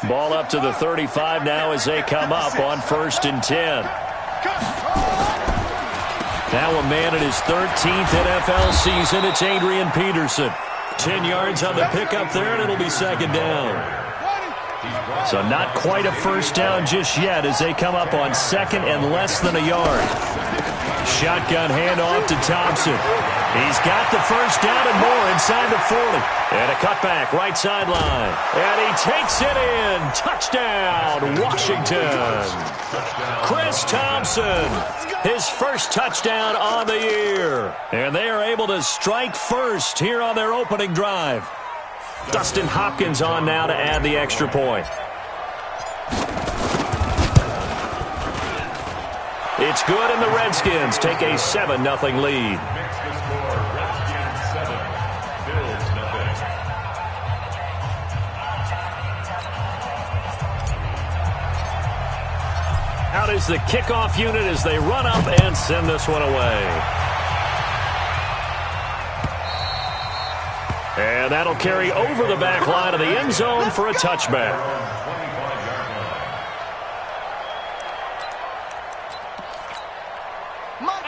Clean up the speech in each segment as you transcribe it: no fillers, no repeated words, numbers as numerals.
Ball up to the 35 now as they come up on 1st and 10. Now a man in his 13th NFL season. It's Adrian Peterson. 10 yards on the pickup there, and it'll be 2nd down. So not quite a 1st down just yet as they come up on 2nd and less than a yard. Shotgun handoff to Thompson. He's got the 1st down and more inside the 40. And a cutback right sideline. And he takes it in. Touchdown, Washington. Chris Thompson, his first touchdown on the year. And they are able to strike first here on their opening drive. Dustin Hopkins on now to add the extra point. It's good, and the Redskins take a 7-0 lead. Out is the kickoff unit as they run up and send this one away. And that'll carry over the back line of the end zone for a touchback.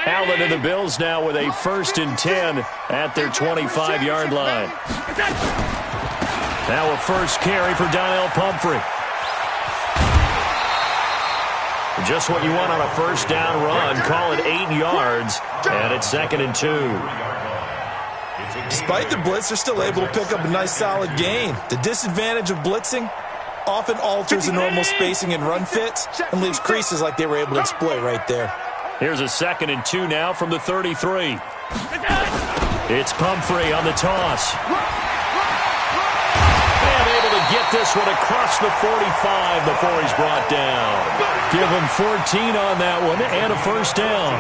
Allen and the Bills now with a 1st and 10 at their 25-yard line. Now a first carry for Donnell Pumphrey. Just what you want on a 1st down run. Call it 8 yards, and it's 2nd and 2. Despite the blitz, they're still able to pick up a nice solid gain. The disadvantage of blitzing often alters the normal spacing and run fits and leaves creases like they were able to exploit right there. Here's a 2nd and 2 now from the 33. It's Pumphrey on the toss. And able to get this one across the 45 before he's brought down. Give him 14 on that one and a 1st down.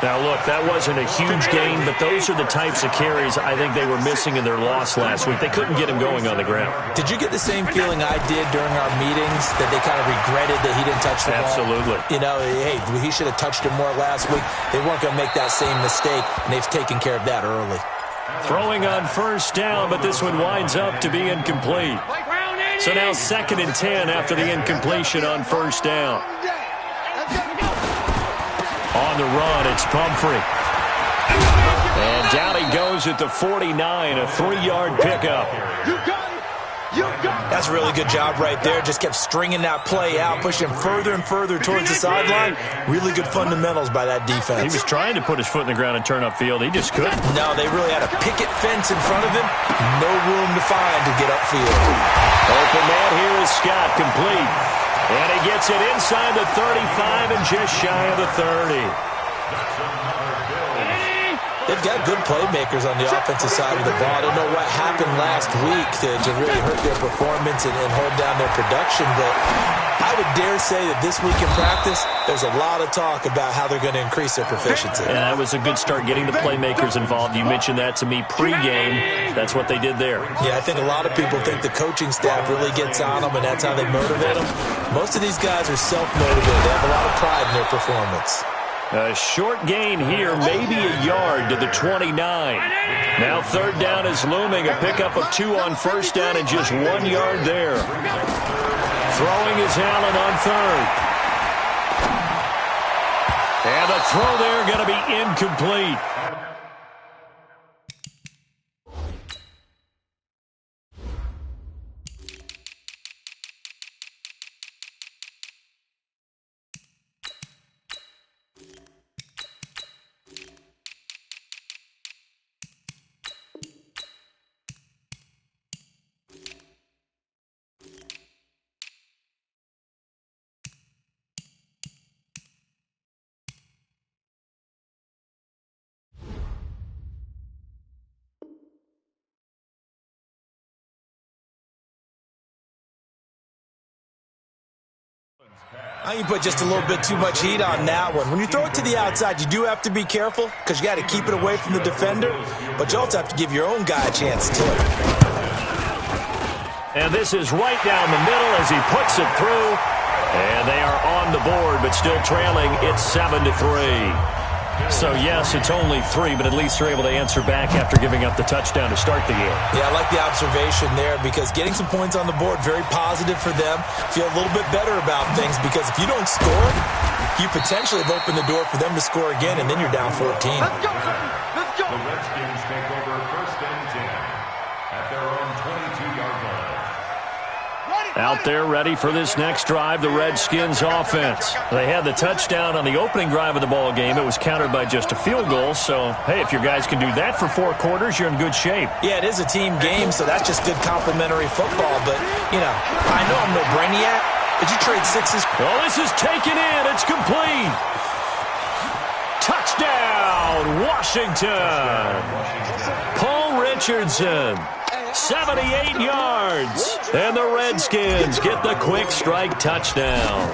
Now, look, that wasn't a huge gain, but those are the types of carries I think they were missing in their loss last week. They couldn't get him going on the ground. Did you get the same feeling I did during our meetings, that they kind of regretted that he didn't touch the ball? Absolutely. You know, hey, he should have touched it more last week. They weren't going to make that same mistake, and they've taken care of that early. Throwing on 1st down, but this one winds up to be incomplete. So now 2nd and 10 after the incompletion on 1st down. On the run, it's Pumphrey. And down he goes at the 49, a 3-yard pickup. That's a really good job right there. Just kept stringing that play out, pushing further and further towards the sideline. Really good fundamentals by that defense. He was trying to put his foot in the ground and turn upfield. He just couldn't. No, they really had a picket fence in front of him. No room to find to get upfield. Open man here is Scott, complete. And he gets it inside the 35 and just shy of the 30. They've got good playmakers on the offensive side of the ball. I don't know what happened last week to really hurt their performance and hold down their production, but I would dare say that this week in practice, there's a lot of talk about how they're going to increase their proficiency. And that was a good start, getting the playmakers involved. You mentioned that to me pregame. That's what they did there. Yeah, I think a lot of people think the coaching staff really gets on them, and that's how they motivate them. Most of these guys are self-motivated. They have a lot of pride in their performance. A short gain here, maybe a yard to the 29. Now 3rd down is looming. A pickup of 2 on 1st down and just 1 yard there. Throwing is Allen on 3rd. And the throw there going to be incomplete. I think you put just a little bit too much heat on that one. When you throw it to the outside, you do have to be careful because you got to keep it away from the defender, but you also have to give your own guy a chance too. And this is right down the middle as he puts it through. And they are on the board, but still trailing. It's 7-3. So, yes, it's only 3, but at least they're able to answer back after giving up the touchdown to start the game. Yeah, I like the observation there because getting some points on the board, very positive for them. Feel a little bit better about things because if you don't score, you potentially have opened the door for them to score again, and then you're down 14. Let's go. Let's go. The Redskins take over 1st and 10 at their own 22-yard line. Out there ready for this next drive, the Redskins offense. They had the touchdown on the opening drive of the ball game. It was countered by just a field goal. So, hey, if your guys can do that for 4 quarters, you're in good shape. Yeah, it is a team game, so that's just good complimentary football. But, you know, I know I'm no brainiac, but you trade sixes. Well, this is taken in. It's complete. Touchdown, Washington. Paul Richardson. 78 yards. And the Redskins get the quick strike touchdown.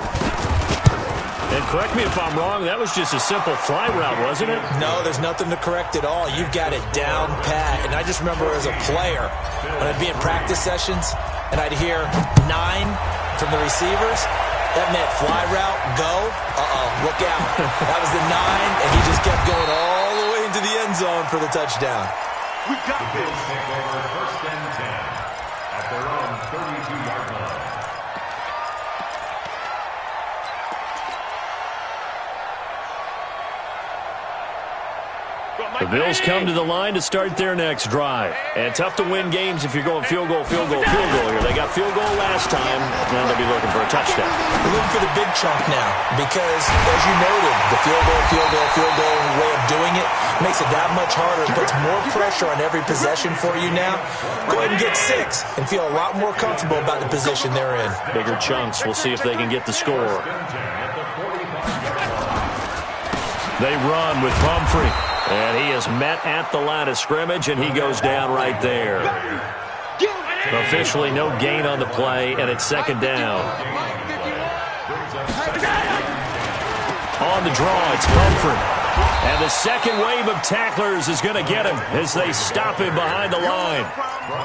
And correct me if I'm wrong, that was just a simple fly route, wasn't it? No, there's nothing to correct at all. You've got it down pat. And I just remember as a player, when I'd be in practice sessions, and I'd hear 9 from the receivers, that meant fly route, go. Look out. That was the 9, and he just kept going all the way into the end zone for the touchdown. We got this. Take over 1st and 10 at their own 32-yard line. The Bills come to the line to start their next drive. And tough to win games if you're going field goal here. They got field goal last time. Now they'll be looking for a touchdown. We're looking for the big chunk now because, as you noted, the field goal way of doing it makes it that much harder. It puts more pressure on every possession for you now. Go ahead and get 6 and feel a lot more comfortable about the position they're in. Bigger chunks. We'll see if they can get the score. They run with Pumphrey. And he is met at the line of scrimmage, and he goes down right there. Officially no gain on the play, and it's 2nd down. On the draw, it's Pumphrey. And the second wave of tacklers is going to get him as they stop him behind the line.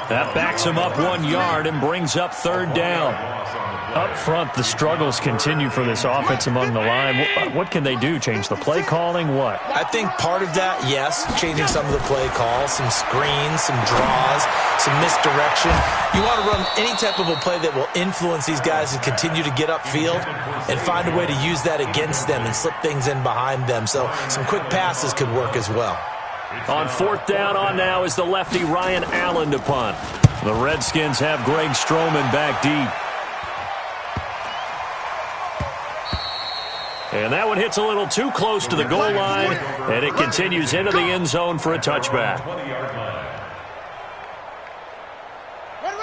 That backs him up 1 yard and brings up 3rd down. Up front, the struggles continue for this offense among the line. What can they do? Change the play calling? What? I think part of that, yes, changing some of the play calls, some screens, some draws, some misdirection. You want to run any type of a play that will influence these guys and continue to get upfield and find a way to use that against them and slip things in behind them. So some quick passes could work as well. On 4th down on now is the lefty Ryan Allen to punt. The Redskins have Greg Stroman back deep. And that one hits a little too close to the goal line, and it continues into the end zone for a touchback.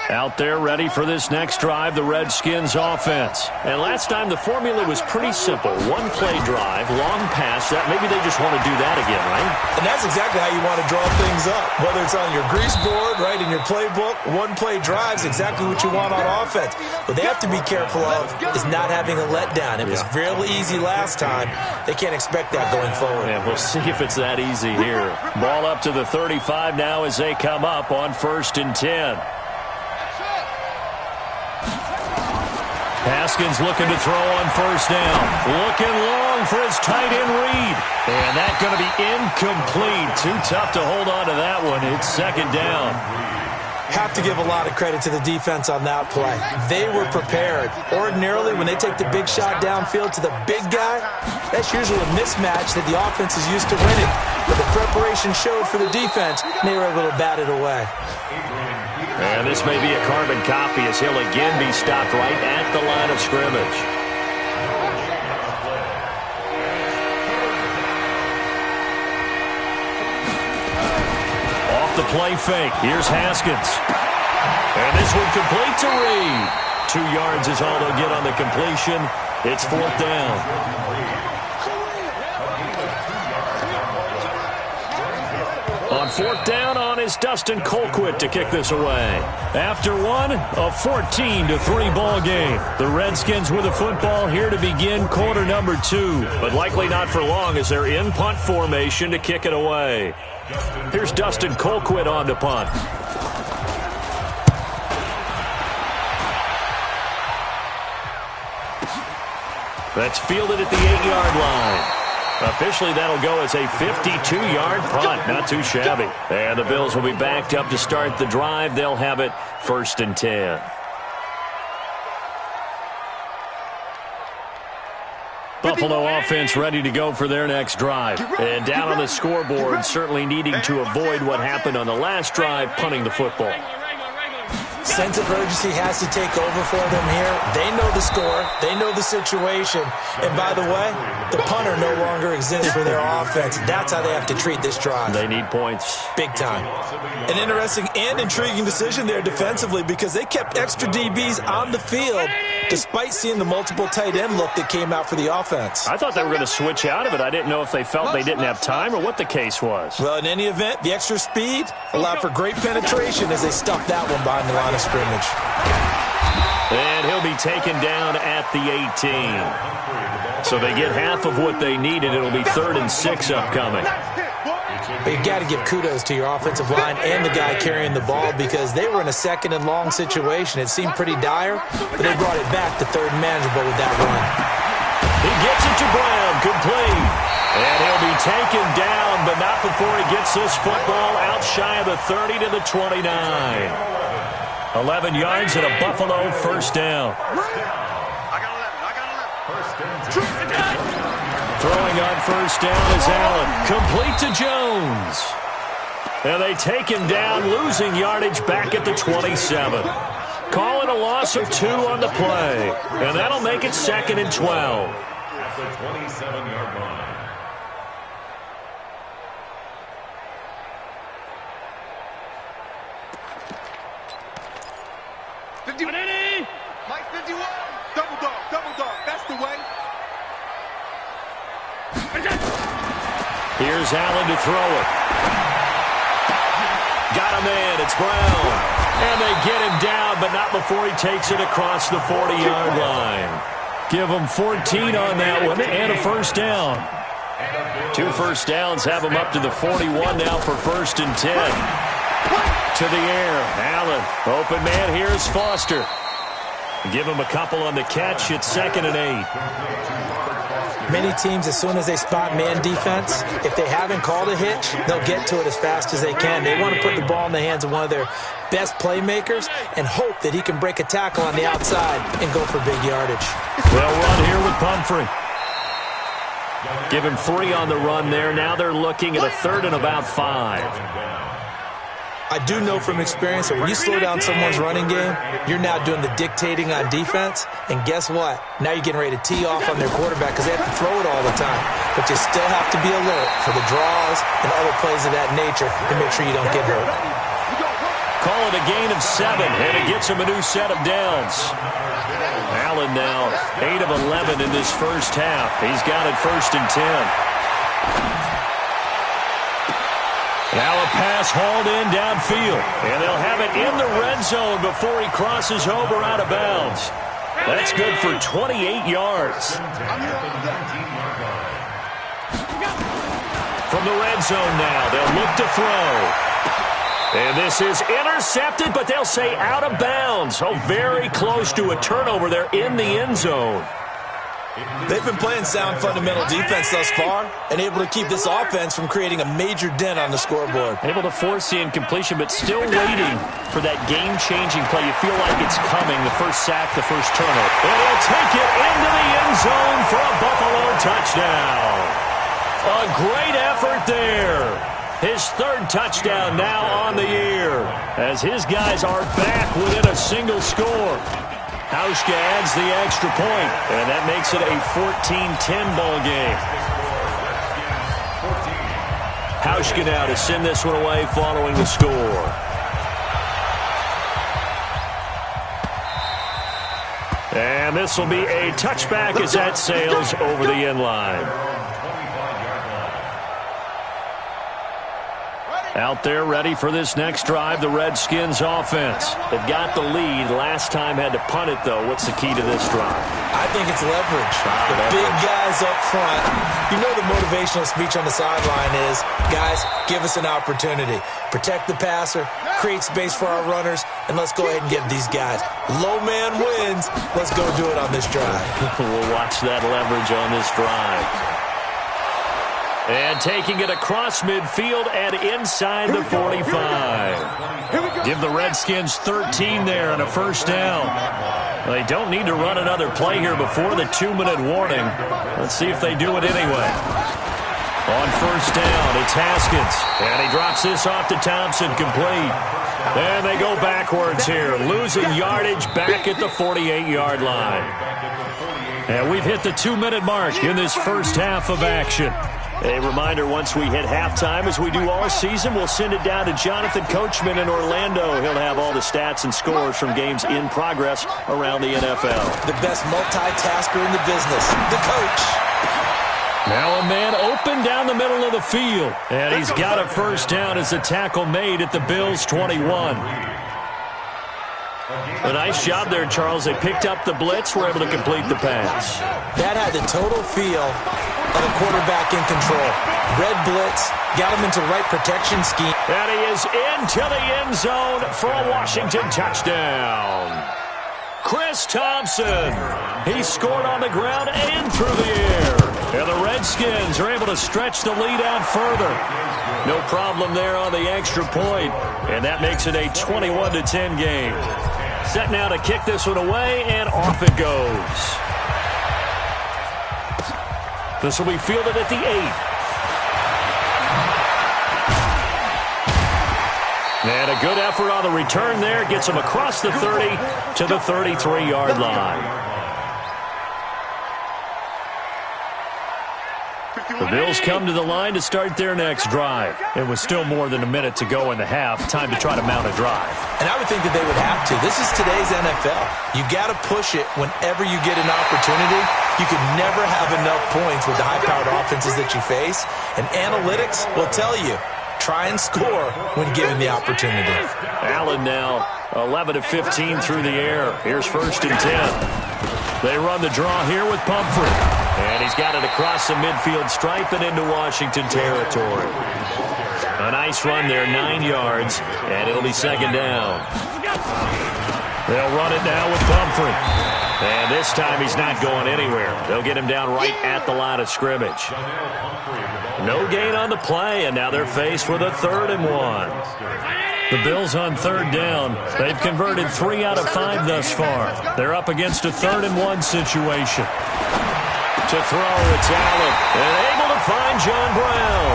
Out there ready for this next drive, the Redskins offense. And last time the formula was pretty simple. 1-play drive, long pass. That maybe they just want to do that again, right? And that's exactly how you want to draw things up. Whether it's on your grease board, right, in your playbook, 1-play drives exactly what you want on offense. What they have to be careful of is not having a letdown. It was really easy last time. They can't expect that going forward. Yeah, we'll see if it's that easy here. Ball up to the 35 now as they come up on 1st and 10. Haskins looking to throw on 1st down. Looking long for his tight end Reed. And that's going to be incomplete. Too tough to hold on to that one. It's 2nd down. Have to give a lot of credit to the defense on that play. They were prepared. Ordinarily, when they take the big shot downfield to the big guy, that's usually a mismatch that the offense is used to winning. But the preparation showed for the defense, and they were able to bat it away. And this may be a carbon copy as he'll again be stopped right at the line of scrimmage. Off the play fake. Here's Haskins. And this one complete to Reed. 2 yards is all they'll get on the completion. It's 4th down. On 4th down on is Dustin Colquitt to kick this away. After one, a 14-3 ball game. The Redskins with the football here to begin quarter number 2. But likely not for long as they're in punt formation to kick it away. Here's Dustin Colquitt on to punt. That's fielded at the 8-yard line. Officially, that'll go as a 52-yard punt. Not too shabby. And the Bills will be backed up to start the drive. They'll have it 1st and 10. Buffalo offense ready to go for their next drive. And down on the scoreboard, certainly needing to avoid what happened on the last drive, punting the football. Sense of urgency has to take over for them here. They know the score. They know the situation. And by the way, the punter no longer exists for their offense. That's how they have to treat this drive. They need points. Big time. An interesting and intriguing decision there defensively because they kept extra DBs on the field despite seeing the multiple tight end look that came out for the offense. I thought they were going to switch out of it. I didn't know if they felt they didn't have time or what the case was. Well, in any event, the extra speed allowed for great penetration as they stuffed that one behind the line of scrimmage. And he'll be taken down at the 18. So they get half of what they needed. It'll be 3rd and 6 upcoming. But you got to give kudos to your offensive line and the guy carrying the ball because they were in a 2nd and long situation. It seemed pretty dire, but they brought it back to 3rd and manageable with that run. He gets it to Brown. Complete. And he'll be taken down, but not before he gets this football out shy of the 30 to the 29. 11 yards and a Buffalo 1st down. Throwing on 1st down is Allen. Complete to Jones. And they take him down, losing yardage back at the 27. Call it a loss of 2 on the play. And that'll make it 2nd and 12. At the 27-yard line. Mike 51. Double dog. That's the way. Here's Allen to throw it. Got a man. It's Brown. And they get him down, but not before he takes it across the 40-yard line. Give him 14 on that one and a 1st down. 2 first downs have him up to the 41 now for 1st and 10. To the air. Allen. Open man. Here's Foster. Give him a couple on the catch. It's 2nd and 8. Many teams, as soon as they spot man defense, if they haven't called a hitch, they'll get to it as fast as they can. They want to put the ball in the hands of one of their best playmakers and hope that he can break a tackle on the outside and go for big yardage. They'll run here with Pumphrey. Give him 3 on the run there. Now they're looking at a 3rd and about 5. I do know from experience that when you slow down someone's running game, you're now doing the dictating on defense. And guess what? Now you're getting ready to tee off on their quarterback because they have to throw it all the time. But you still have to be alert for the draws and other plays of that nature to make sure you don't get hurt. Call it a gain of 7, and it gets him a new set of downs. Allen now 8 of 11 in this first half. He's got it 1st and 10. Now a pass hauled in downfield. And they'll have it in the red zone before he crosses over out of bounds. That's good for 28 yards. From the red zone now, they'll look to throw. And this is intercepted, but they'll say out of bounds. Oh, very close to a turnover there in the end zone. They've been playing sound fundamental defense thus far and able to keep this offense from creating a major dent on the scoreboard. Able to force the incompletion, but still waiting for that game-changing play. You feel like it's coming, the first sack, the first turnover. And he'll take it into the end zone for a Buffalo touchdown. A great effort there. His 3rd touchdown now on the year as his guys are back within a single score. Hauschka adds the extra point, and that makes it a 14-10 ball game. Hauschka now to send this one away following the score. And this will be a touchback as that sails over the end line. Out there ready for this next drive, the Redskins offense. They've got the lead. Last time had to punt it, though. What's the key to this drive? I think it's leverage. The big guys up front. You know the motivational speech on the sideline is, guys, give us an opportunity. Protect the passer, create space for our runners, and let's go ahead and give these guys. Low man wins. Let's go do it on this drive. We'll watch that leverage on this drive. And taking it across midfield and inside the 45. Give the Redskins 13 there and a first down. They don't need to run another play here before the 2-minute warning. Let's see if they do it anyway. On first down, it's Haskins. And he drops this off to Thompson, complete. And they go backwards here, losing yardage back at the 48-yard line. And we've hit the 2-minute mark in this first half of action. A reminder, once we hit halftime, as we do all season, we'll send it down to Jonathan Coachman in Orlando. He'll have all the stats and scores from games in progress around the NFL. The best multitasker in the business, the coach. Now a man open down the middle of the field. And he's got a first down as the tackle made at the Bills' 21. A nice job there, Charles. They picked up the blitz, were able to complete the pass. That had the total feel of a quarterback in control. Red blitz, got him into the right protection scheme. And he is into the end zone for a Washington touchdown. Chris Thompson. He scored on the ground and through the air. And the Redskins are able to stretch the lead out further. No problem there on the extra point. And that makes it a 21-10 game. Set now to kick this one away, and off it goes. This will be fielded at the 8. And a good effort on the return there. Gets him across the 30 to the 33-yard line. The Bills come to the line to start their next drive. It was still more than a minute to go in the half. Time to try to mount a drive. And I would think that they would have to. This is today's NFL. You got to push it whenever you get an opportunity. You can never have enough points with the high-powered offenses that you face. And analytics will tell you, try and score when given the opportunity. Allen now 11 of 15 through the air. Here's first and 10. They run the draw here with Pumphrey. And he's got it across the midfield stripe and into Washington territory. A nice run there, 9 yards, and it'll be second down. They'll run it now with Pumphrey. And this time he's not going anywhere. They'll get him down right at the line of scrimmage. No gain on the play, and now they're faced with a 3rd and 1. The Bills on 3rd down. They've converted 3 out of 5 thus far. They're up against a 3rd and 1 situation. To throw, it's Allen, and able to find John Brown.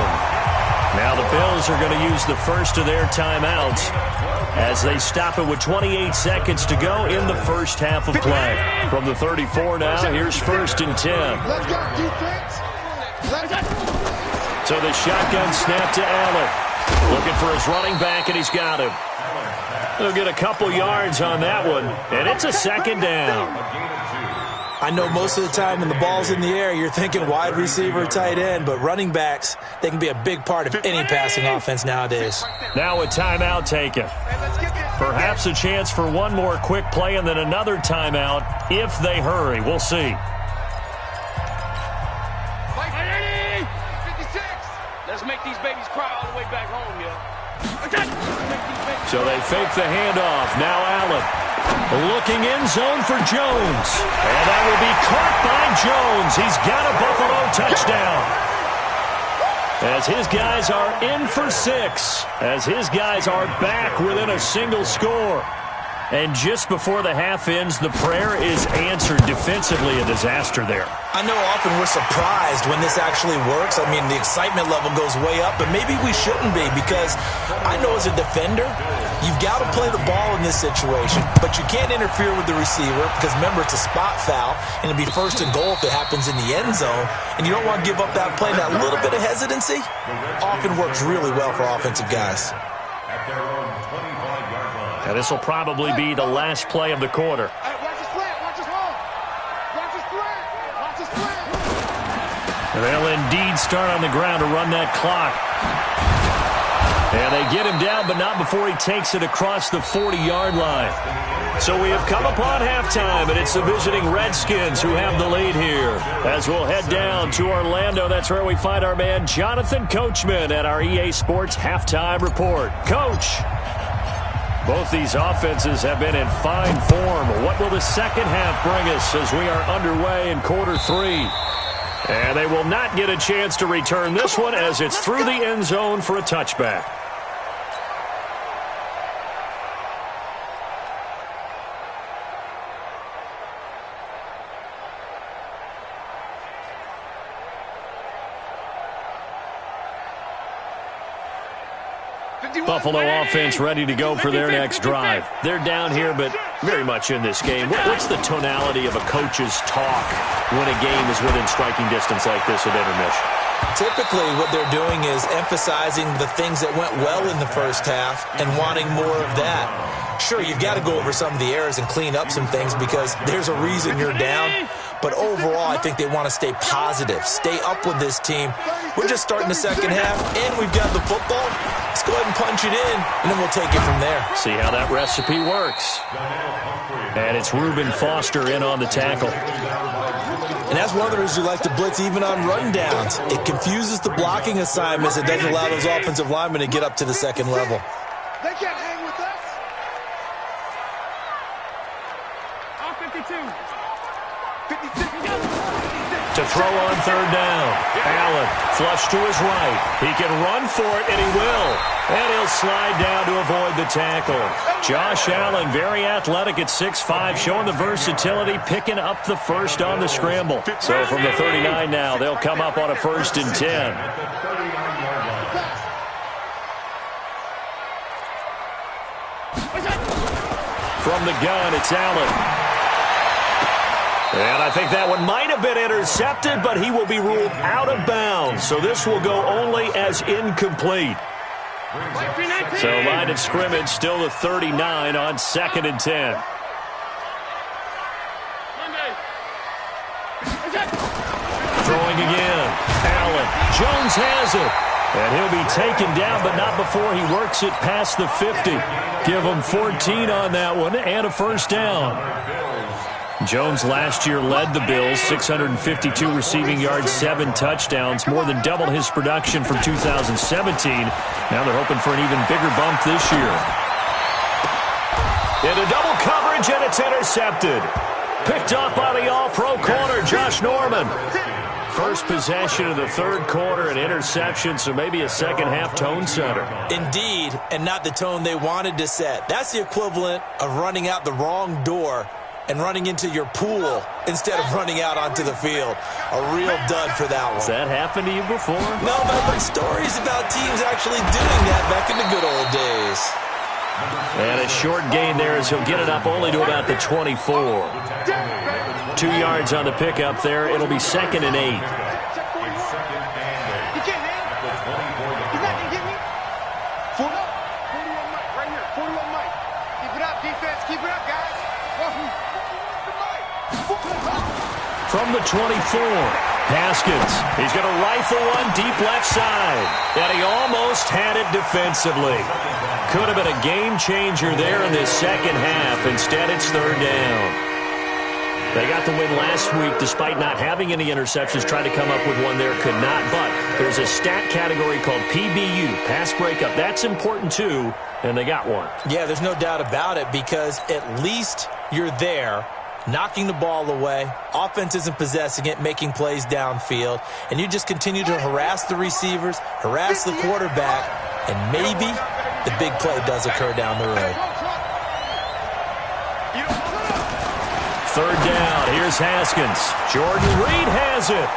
Now the Bills are going to use the first of their timeouts as they stop it with 28 seconds to go in the first half of play. From the 34 now, here's first and 10. Let's go, defense. Let's go. So the shotgun snap to Allen. Looking for his running back, and he's got him. He'll get a couple yards on that one, and it's a second down. I know most of the time when the ball's in the air, you're thinking wide receiver, tight end, but running backs, they can be a big part of any passing offense nowadays. Now a timeout taken. Perhaps a chance for one more quick play and then another timeout if they hurry. We'll see. 56. Let's make these babies cry all the way back home, yo. So they fake the handoff. Now Allen. Looking in zone for Jones. And that will be caught by Jones. He's got a Buffalo touchdown. As his guys are in for 6. As his guys are back within a single score. And just before the half ends, the prayer is answered. Defensively, a disaster there. I know often we're surprised when this actually works. I mean, the excitement level goes way up, but maybe we shouldn't be, because I know as a defender, you've got to play the ball in this situation, but you can't interfere with the receiver because, remember, it's a spot foul, and it'll be first and goal if it happens in the end zone, and you don't want to give up that play. That little bit of hesitancy often works really well for offensive guys. Now this will probably be the last play of the quarter. Hey, watch his slant. Watch his hole. Watch his slant. Watch his slant. They'll indeed start on the ground to run that clock. And they get him down, but not before he takes it across the 40-yard line. So we have come upon halftime, and it's the visiting Redskins who have the lead here. As we'll head down to Orlando, that's where we find our man Jonathan Coachman at our EA Sports Halftime Report. Coach, both these offenses have been in fine form. What will the second half bring us as we are underway in quarter 3? And they will not get a chance to return this one as it's through the end zone for a touchback. Buffalo offense ready to go for their next drive. They're down here, but very much in this game. What's the tonality of a coach's talk when a game is within striking distance like this at intermission? Typically, what they're doing is emphasizing the things that went well in the first half and wanting more of that. Sure, you've got to go over some of the errors and clean up some things because there's a reason you're down. But overall, I think they want to stay positive, stay up with this team. We're just starting the second half, and we've got the football. Let's go ahead and punch it in, and then we'll take it from there. See how that recipe works. And it's Reuben Foster in on the tackle. And that's one of the reasons we like to blitz even on rundowns. It confuses the blocking assignments. It doesn't allow those offensive linemen to get up to the second level. They can't hang with us. On 52. To throw on third down. Allen, flush to his right. He can run for it, and he will. And he'll slide down to avoid the tackle. Josh Allen, very athletic at 6'5", showing the versatility, picking up the first on the scramble. So from the 39 now, they'll come up on a 1st and 10. From the gun, it's Allen. And I think that one might have been intercepted, but he will be ruled out of bounds. So this will go only as incomplete. So line of scrimmage still the 39 on 2nd and 10. Throwing again. Allen. Jones has it. And he'll be taken down, but not before he works it past the 50. Give him 14 on that one and a 1st down. Jones last year led the Bills, 652 receiving yards, 7 touchdowns, more than double his production from 2017. Now they're hoping for an even bigger bump this year. Into double coverage, and it's intercepted. Picked up by the all-pro corner, Josh Norman. First possession of the 3rd quarter, an interception, so maybe a second-half tone setter. Indeed, and not the tone they wanted to set. That's the equivalent of running out the wrong door and running into your pool instead of running out onto the field. A real dud for that one. Has that happened to you before? No, but I've heard stories about teams actually doing that back in the good old days. And a short gain there as he'll get it up only to about the 24. 2 yards on the pickup there. It'll be 2nd and 8. You can't hang. You're not going to get me. 41 Mike, right here. 41 Mike. Keep it up, defense. Keep it up, guys. From the 24, Haskins. He's going to rifle one deep left side. And he almost had it defensively. Could have been a game changer there in this second half. Instead, it's 3rd down. They got the win last week despite not having any interceptions. Tried to come up with one there, could not. But there's a stat category called PBU, pass breakup. That's important too, and they got one. Yeah, there's no doubt about it because at least you're there, knocking the ball away. Offense isn't possessing it, making plays downfield. And you just continue to harass the receivers, harass the quarterback, and maybe the big play does occur down the road. 3rd down. Here's Haskins. Jordan Reed has it.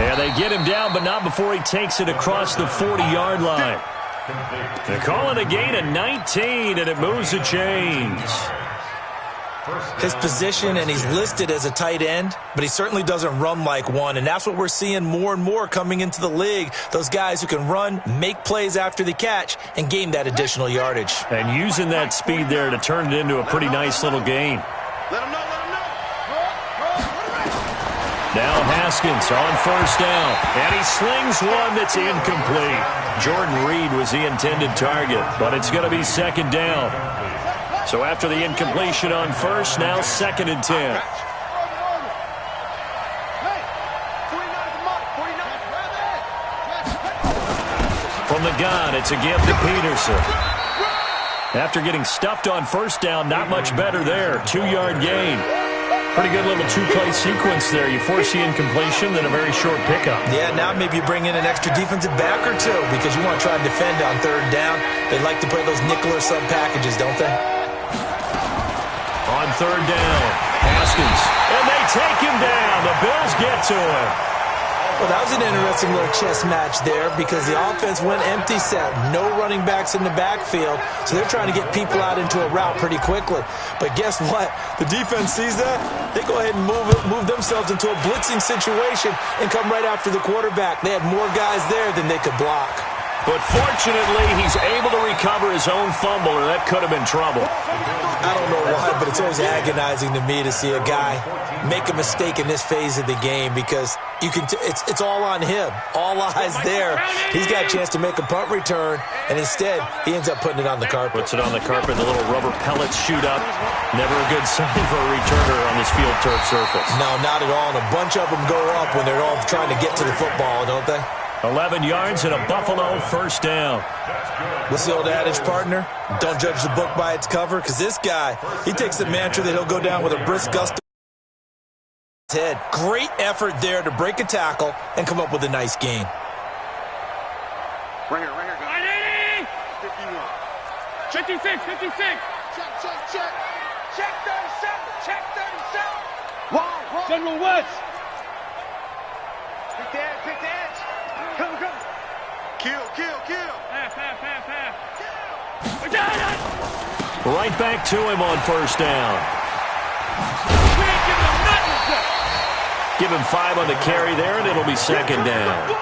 And they get him down, but not before he takes it across the 40-yard line. They're calling a gain of 19, and it moves the chains. His position, and he's listed as a tight end, but he certainly doesn't run like one, and that's what we're seeing more and more coming into the league. Those guys who can run, make plays after the catch, and gain that additional yardage. And using that speed there to turn it into a pretty nice little gain. Let him know. Now Haskins on 1st down, and he slings one that's incomplete. Jordan Reed was the intended target, but it's going to be 2nd down. So after the incompletion on 1st, now 2nd and 10. From the gun, it's a give to Peterson. After getting stuffed on 1st down, not much better there. 2-yard gain. Pretty good little two-play sequence there. You force the incompletion, then a very short pickup. Yeah, now maybe you bring in an extra defensive back or two because you want to try and defend on third down. They like to play those nickel or sub packages, don't they? On third down, Haskins. And they take him down. The Bills get to him. Well, that was an interesting little chess match there because the offense went empty set. No running backs in the backfield, so they're trying to get people out into a route pretty quickly. But guess what? The defense sees that. They go ahead and move themselves into a blitzing situation and come right after the quarterback. They had more guys there than they could block. But fortunately, he's able to recover his own fumble, or that could have been trouble. I don't know why, but it's always agonizing to me to see a guy make a mistake in this phase of the game because you can. It's all on him. All eyes there. He's got a chance to make a punt return, and instead, he ends up putting it on the carpet. Puts it on the carpet. The little rubber pellets shoot up. Never a good sign for a returner on this field turf surface. No, not at all. And a bunch of them go up when they're all trying to get to the football, don't they? 11 yards and a Buffalo first down. What's the old adage, partner? Don't judge the book by its cover, because this guy, he takes the mantra that he'll go down with a brisk gust of his head. Great effort there to break a tackle and come up with a nice gain. Right here, guys. 51. 56, 56. Check. Check 37. Check 37. Wow. General West. Pick the edge. Come. Kill. Half. Right back to him on first down. We ain't giving him nothing. Give him 5 on the carry there, and it'll be second down.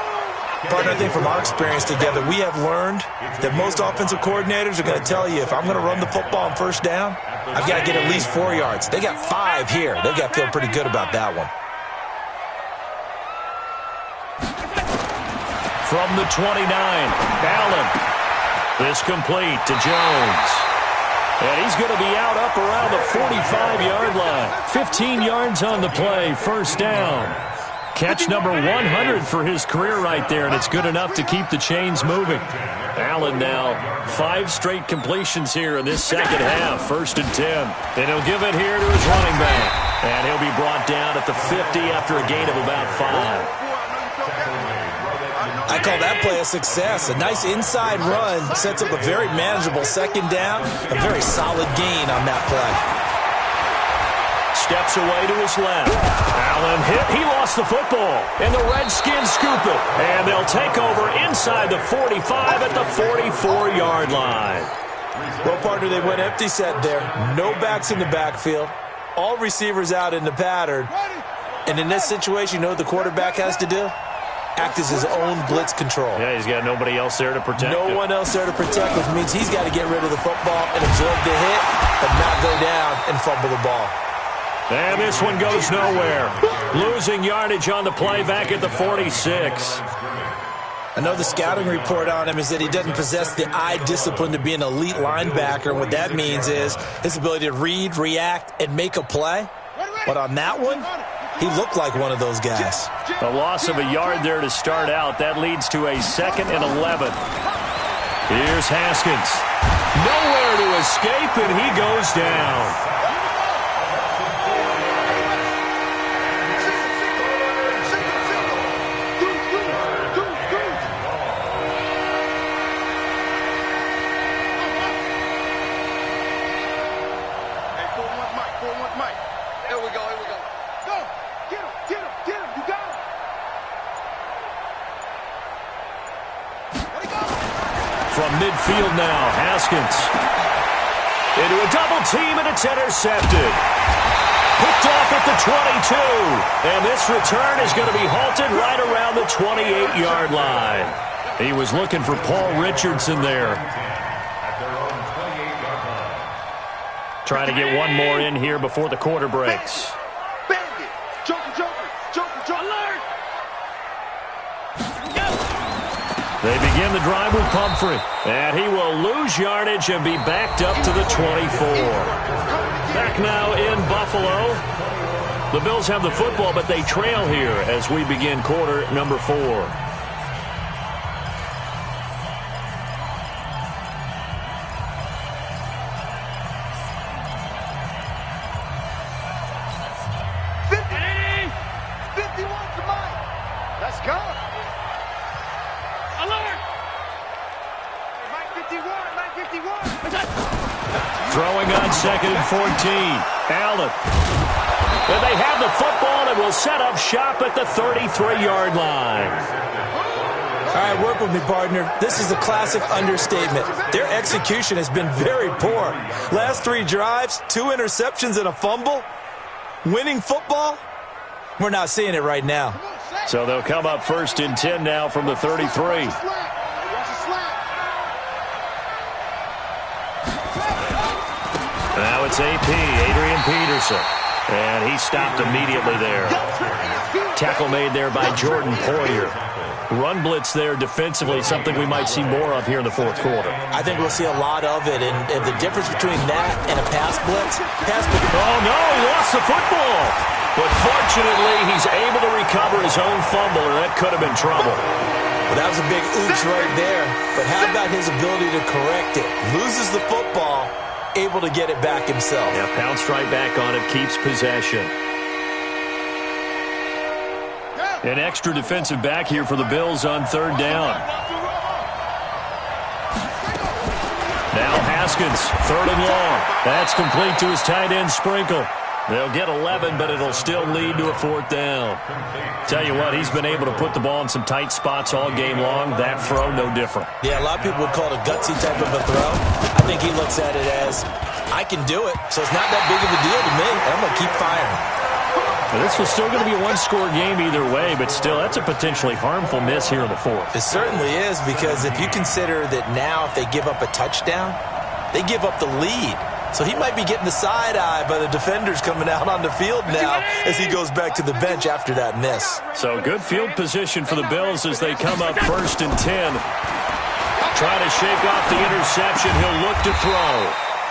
Partner, I think from our experience together, we have learned that most offensive coordinators are going to tell you, if I'm going to run the football on first down, I've got to get at least 4 yards. They got 5 here. They've got to feel pretty good about that one. From the 29, Allen. This complete to Jones. And he's going to be out up around the 45-yard line. 15 yards on the play, first down. Catch number 100 for his career right there, and it's good enough to keep the chains moving. Allen now 5 straight completions here in this second half, first and 10. And he'll give it here to his running back. And he'll be brought down at the 50 after a gain of about 5. I call that play a success. A nice inside run sets up a very manageable second down. A very solid gain on that play. Steps away to his left. Allen hit. He lost the football. And the Redskins scoop it. And they'll take over inside the 45 at the 44-yard line. Well, partner, they went empty set there. No backs in the backfield. All receivers out in the pattern. And in this situation, you know what the quarterback has to do? Act as his own blitz control. Yeah, he's got nobody else there to protect him. No one else there to protect, which means he's got to get rid of the football and absorb the hit, but not go down and fumble the ball. And this one goes nowhere. Losing yardage on the play back at the 46. I know the scouting report on him is that he doesn't possess the eye discipline to be an elite linebacker. And what that means is his ability to read, react, and make a play. But on that one, he looked like one of those guys. A loss of a yard there to start out. That leads to a 2nd and 11. Here's Haskins. Nowhere to escape, and he goes down. From midfield now, Haskins. Into a double team, and it's intercepted. Picked off at the 22. And this return is going to be halted right around the 28-yard line. He was looking for Paul Richardson there. Trying to get one more in here before the quarter breaks. Bandit. Joker. Alert. They begin the drive with Pumphrey. And he will lose yardage and be backed up to the 24. Back now in Buffalo. The Bills have the football, but they trail here as we begin quarter number 4. second and 14. Allen. And they have the football and will set up shop at the 33-yard line. All right, work with me, partner. This is a classic understatement. Their execution has been very poor. Last 3 drives, 2 interceptions and a fumble. Winning football? We're not seeing it right now. So they'll come up first and 10 now from the 33. Now it's AP, Adrian Peterson. And he stopped immediately there. Tackle made there by Jordan Poyer. Run blitz there defensively, something we might see more of here in the fourth quarter. I think we'll see a lot of it, and the difference between that and a pass blitz. Oh, no, he lost the football. But fortunately, he's able to recover his own fumble, or that could have been trouble. Well, that was a big oops right there. But how about his ability to correct it? Loses the football, able to get it back himself. Yeah, pounced right back on it, keeps possession. An extra defensive back here for the Bills on third down. Now Haskins, third and long. That's complete to his tight end Sprinkle. They'll get 11, but it'll still lead to a fourth down. Tell you what, he's been able to put the ball in some tight spots all game long. That throw, no different. Yeah, a lot of people would call it a gutsy type of a throw. I think he looks at it as, I can do it, so it's not that big of a deal to me. I'm going to keep firing. Well, this was still going to be a one-score game either way, but still, that's a potentially harmful miss here in the fourth. It certainly is, because if you consider that now if they give up a touchdown, they give up the lead. So he might be getting the side eye by the defenders coming out on the field now as he goes back to the bench after that miss. So good field position for the Bills as they come up first and 10. Trying to shake off the interception. He'll look to throw.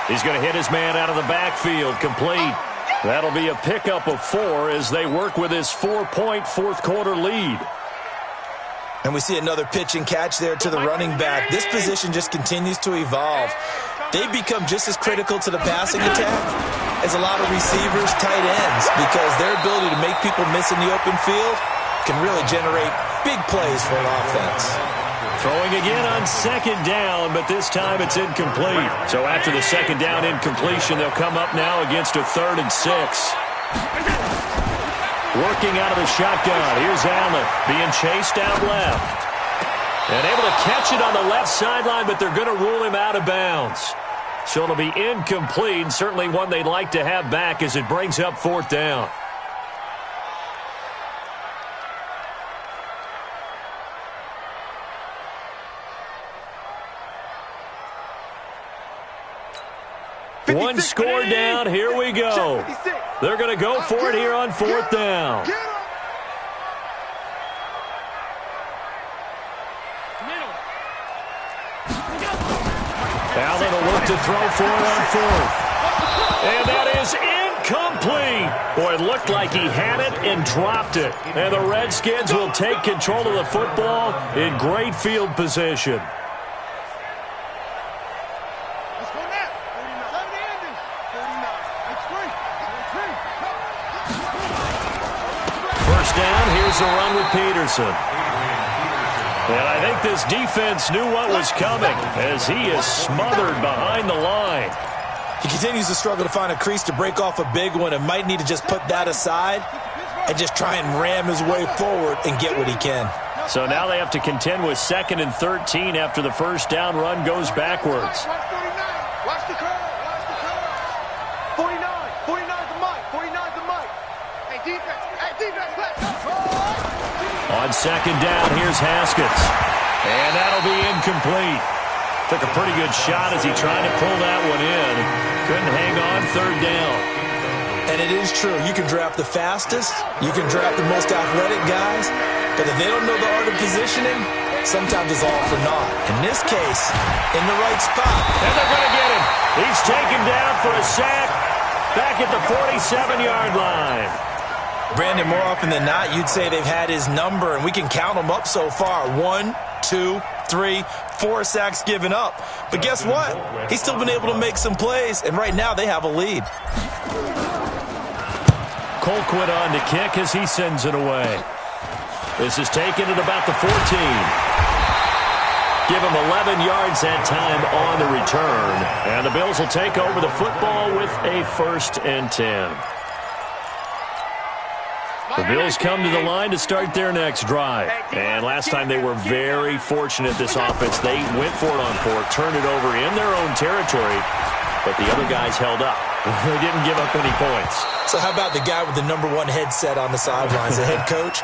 He's going to hit his man out of the backfield. Complete. That'll be a pickup of 4 as they work with his 4-point fourth-quarter lead. And we see another pitch and catch there to the running back. This position just continues to evolve. They become just as critical to the passing attack as a lot of receivers, tight ends, because their ability to make people miss in the open field can really generate big plays for an offense. Throwing again on second down, but this time it's incomplete. So after the second down incompletion, they'll come up now against a 3rd and 6. Working out of the shotgun. Here's Allen being chased out left. And able to catch it on the left sideline, but they're going to rule him out of bounds. So it'll be incomplete, certainly one they'd like to have back as it brings up 4th down. One score down. Here we go. They're going to go for it here on 4th down. Allen will look to throw for it on 4th. And that is incomplete. Boy, it looked like he had it and dropped it. And the Redskins will take control of the football in great field position. First down, here's the run with Peterson. And I think this defense knew what was coming as he is smothered behind the line. He continues to struggle to find a crease to break off a big one and might need to just put that aside and just try and ram his way forward and get what he can. So now they have to contend with 2nd and 13 after the first down run goes backwards. Watch the curve. 49. 49's the mic. 49's the mic. Hey, defense. Let's go. On second down, here's Haskins. And that'll be incomplete. Took a pretty good shot as he tried to pull that one in. Couldn't hang on 3rd down. And it is true. You can draft the fastest. You can draft the most athletic guys. But if they don't know the art of positioning, sometimes it's all for naught. In this case, in the right spot. And they're going to get him. He's taken down for a sack back at the 47-yard line. Brandon, more often than not, you'd say they've had his number, and we can count them up so far. 1, 2, 3, 4 sacks given up. But guess what? He's still been able to make some plays, and right now they have a lead. Colquitt on to kick as he sends it away. This is taken at about the 14. Give him 11 yards that time on the return. And the Bills will take over the football with a 1st and 10. The Bills come to the line to start their next drive. And last time they were very fortunate, this offense. They went for it on 4, turned it over in their own territory, but the other guys held up. They didn't give up any points. So how about the guy with the #1 headset on the sidelines, the head coach?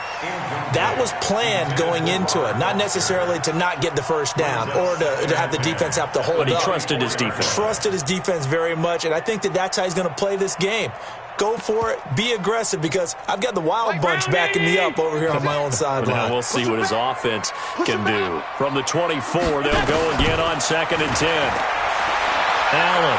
That was planned going into it, not necessarily to not get the first down or to have the defense have to hold up. But he trusted his defense. Trusted his defense very much, and I think that's how he's going to play this game. Go for it. Be aggressive, because I've got the wild bunch backing me up over here on my own sideline. Now we'll see what his offense can do. From the 24, they'll go again on 2nd and 10. Allen.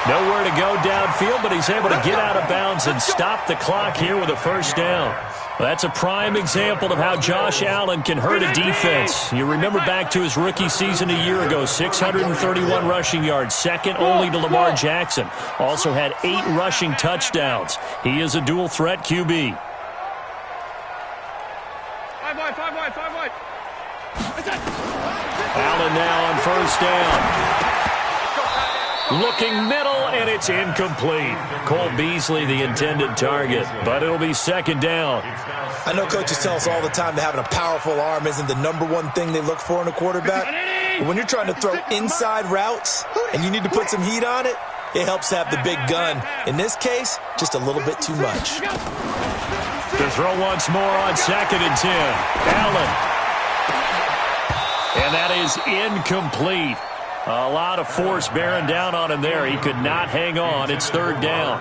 Nowhere to go downfield, but he's able to get out of bounds and stop the clock here with a 1st down. That's a prime example of how Josh Allen can hurt a defense. You remember back to his rookie season a year ago, 631 rushing yards, second only to Lamar Jackson. Also had 8 rushing touchdowns. He is a dual-threat QB. 5 wide. Allen now on 1st down. Looking middle, and it's incomplete. Cole Beasley, the intended target, but it'll be 2nd down. I know coaches tell us all the time that having a powerful arm isn't the #1 thing they look for in a quarterback. But when you're trying to throw inside routes and you need to put some heat on it, it helps to have the big gun. In this case, just a little bit too much. To throw once more on 2nd and 10. Allen. And that is incomplete. A lot of force bearing down on him there. He could not hang on. It's 3rd down.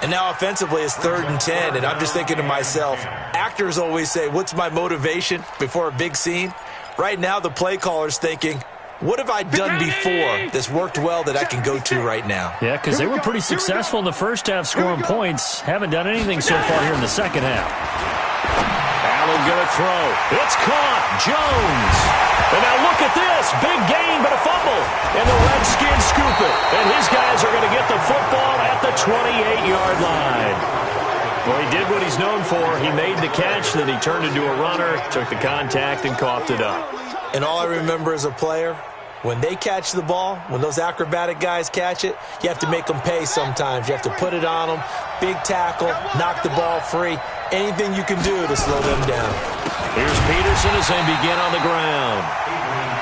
And now offensively it's 3rd and 10, and I'm just thinking to myself, actors always say, what's my motivation before a big scene? Right now the play caller's thinking, what have I done before that's worked well that I can go to right now? Yeah, because they were pretty successful in the first half scoring points. Haven't done anything so far here in the second half. Allen going to throw. It's caught. Jones. And now look at this. Big gain, but a fumble. And the Redskins scoop it. And his guys are going to get the football at the 28-yard line. Well, he did what he's known for. He made the catch, then he turned into a runner, took the contact, and coughed it up. And all I remember as a player, when they catch the ball, when those acrobatic guys catch it, you have to make them pay sometimes. You have to put it on them, big tackle, knock the ball free. Anything you can do to slow them down. Here's Peterson as they begin on the ground.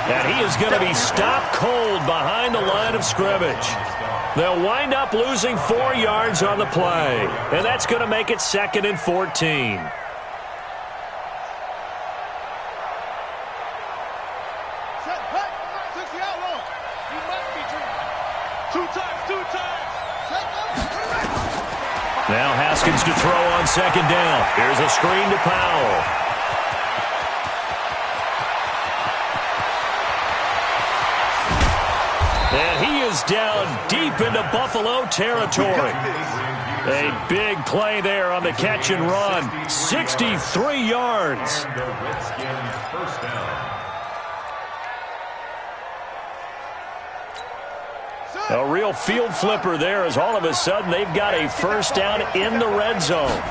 And he is going to be stopped cold behind the line of scrimmage. They'll wind up losing 4 yards on the play. And that's going to make it 2nd and 14. Now Haskins to throw on 2nd down. Here's a screen to Powell. And he is down deep into Buffalo territory. A big play there on the catch and run. 63 yards. A real field flipper there, as all of a sudden they've got a 1st down in the red zone.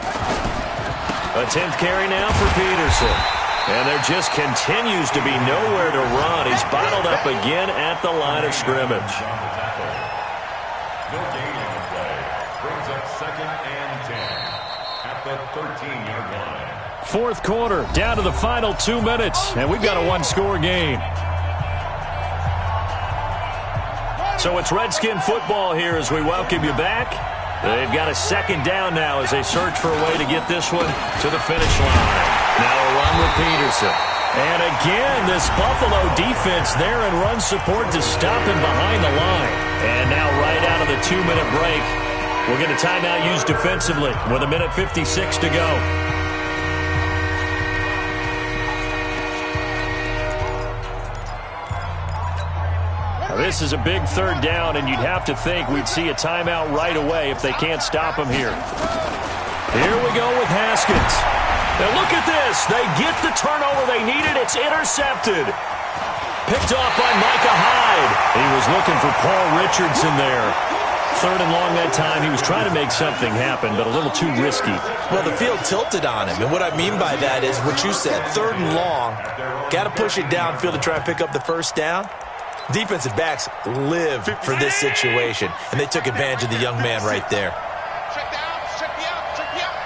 A 10th carry now for Peterson. And there just continues to be nowhere to run. He's bottled up again at the line of scrimmage. No gain on the play. Brings up 2nd and 10 at the 13-yard line. 4th quarter, down to the final 2 minutes, and we've got a 1-score game. So it's Redskin football here as we welcome you back. They've got a 2nd down now as they search for a way to get this one to the finish line. Now a run with Peterson. And again, this Buffalo defense there in run support to stop him behind the line. And now right out of the 2-minute break, we'll get a timeout used defensively with 1:56 to go. This is a big 3rd down, and you'd have to think we'd see a timeout right away if they can't stop him here. Here we go with Haskins. Now look at this. They get the turnover they needed. It's intercepted. Picked off by Micah Hyde. He was looking for Paul Richardson there. 3rd and long that time. He was trying to make something happen, but a little too risky. Well, the field tilted on him, and what I mean by that is what you said, 3rd and long, got to push it downfield to try and pick up the first down. Defensive backs live for this situation, and they took advantage of the young man right there. Check the outs, check the outs, check the outs.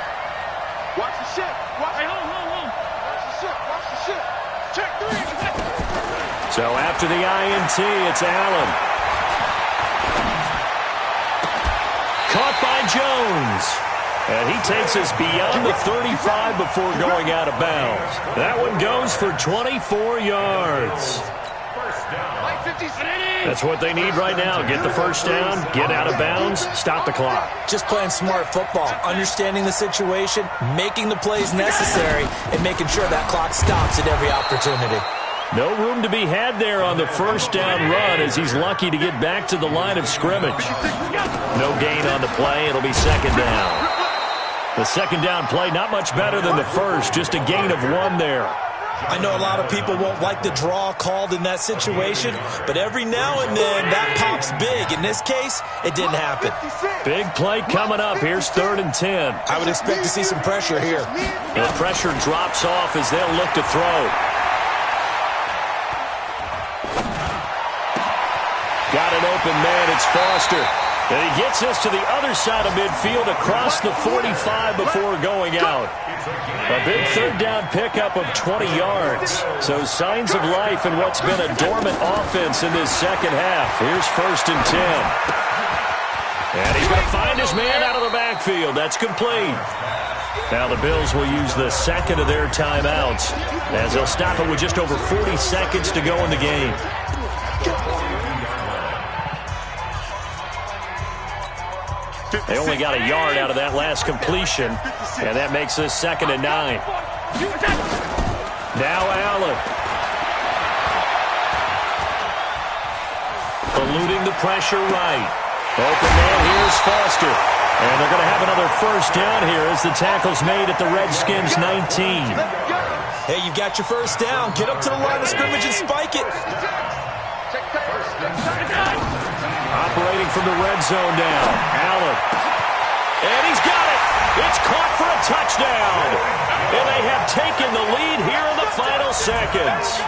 Watch the ship, watch the ship, watch the ship. Check 3. So after the INT, it's Allen. Caught by Jones. And he takes us beyond the 35 before going out of bounds. That one goes for 24 yards. That's what they need right now. Get the first down, get out of bounds, stop the clock. Just playing smart football, understanding the situation, making the plays necessary, and making sure that clock stops at every opportunity. No room to be had there on the first down run as he's lucky to get back to the line of scrimmage. No gain on the play. It'll be 2nd down. The 2nd down play not much better than the first, just a gain of 1 there. I know a lot of people won't like the draw called in that situation, but every now and then that pops big. In this case, it didn't happen. Big play coming up. Here's 3rd and 10. I would expect to see some pressure here. The pressure drops off as they'll look to throw. Got an open man. It's Foster. And he gets us to the other side of midfield across the 45 before going out. A big 3rd down pickup of 20 yards. So signs of life in what's been a dormant offense in this second half. Here's 1st and 10. And he's going to find his man out of the backfield. That's complete. Now the Bills will use the 2nd of their timeouts as they'll stop it with just over 40 seconds to go in the game. They only got a yard out of that last completion, and that makes this 2nd and 9. Now Allen. Eluding the pressure right. Open man, here's Foster. And they're going to have another first down here as the tackle's made at the Redskins' 19. Hey, you've got your first down. Get up to the line of scrimmage and spike it. Operating from the red zone now. Allen. And he's got it. It's caught for a touchdown. And they have taken the lead here in the final seconds.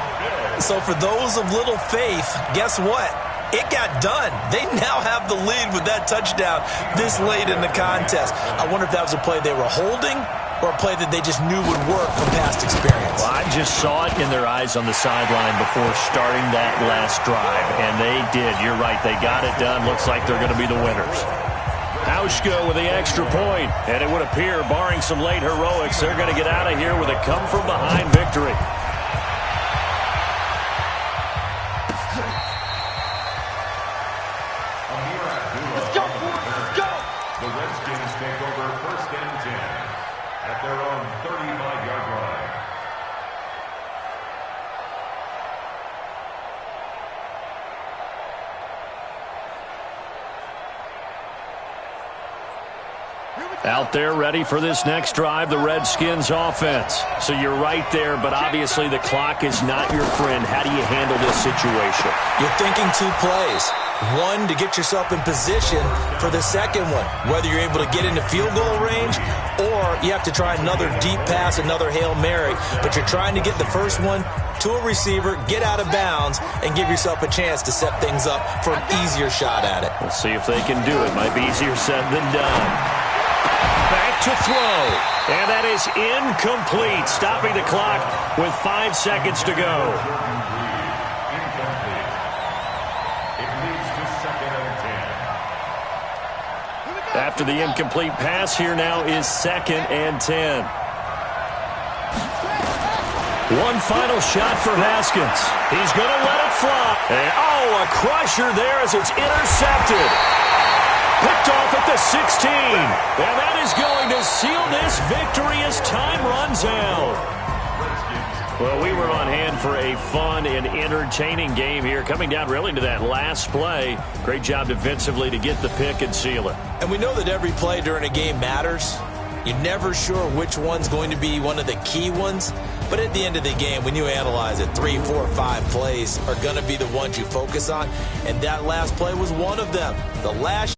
So for those of little faith, guess what? It got done. They now have the lead with that touchdown this late in the contest. I wonder if that was a play they were holding or a play that they just knew would work from past experience. Well, I just saw it in their eyes on the sideline before starting that last drive, and they did. You're right. They got it done. Looks like they're going to be the winners. Hauschka with the extra point, and it would appear, barring some late heroics, they're going to get out of here with a come-from-behind victory. Let's go, boys, let's go! The Redskins take over 1st and 10 at their own 35-yard line. Out there ready for this next drive, the Redskins offense. So you're right there, but obviously the clock is not your friend. How do you handle this situation? You're thinking 2 plays. One, to get yourself in position for the second one, whether you're able to get into field goal range or you have to try another deep pass, another Hail Mary. But you're trying to get the first one to a receiver, get out of bounds, and give yourself a chance to set things up for an easier shot at it. We'll see if they can do it. Might be easier said than done. Back to throw. And that is incomplete, stopping the clock with 5 seconds to go. After the incomplete pass, here now is 2nd and 10. One final shot for Haskins. He's going to let it fly. And, a crusher there as it's intercepted. Picked off at the 16. And that is going to seal this victory as time runs out. Well, we were on hand for a fun and entertaining game here, coming down really to that last play. Great job defensively to get the pick and seal it. And we know that every play during a game matters. You're never sure which one's going to be one of the key ones. But at the end of the game, when you analyze it, 3, 4, 5 plays are going to be the ones you focus on. And that last play was one of them. The last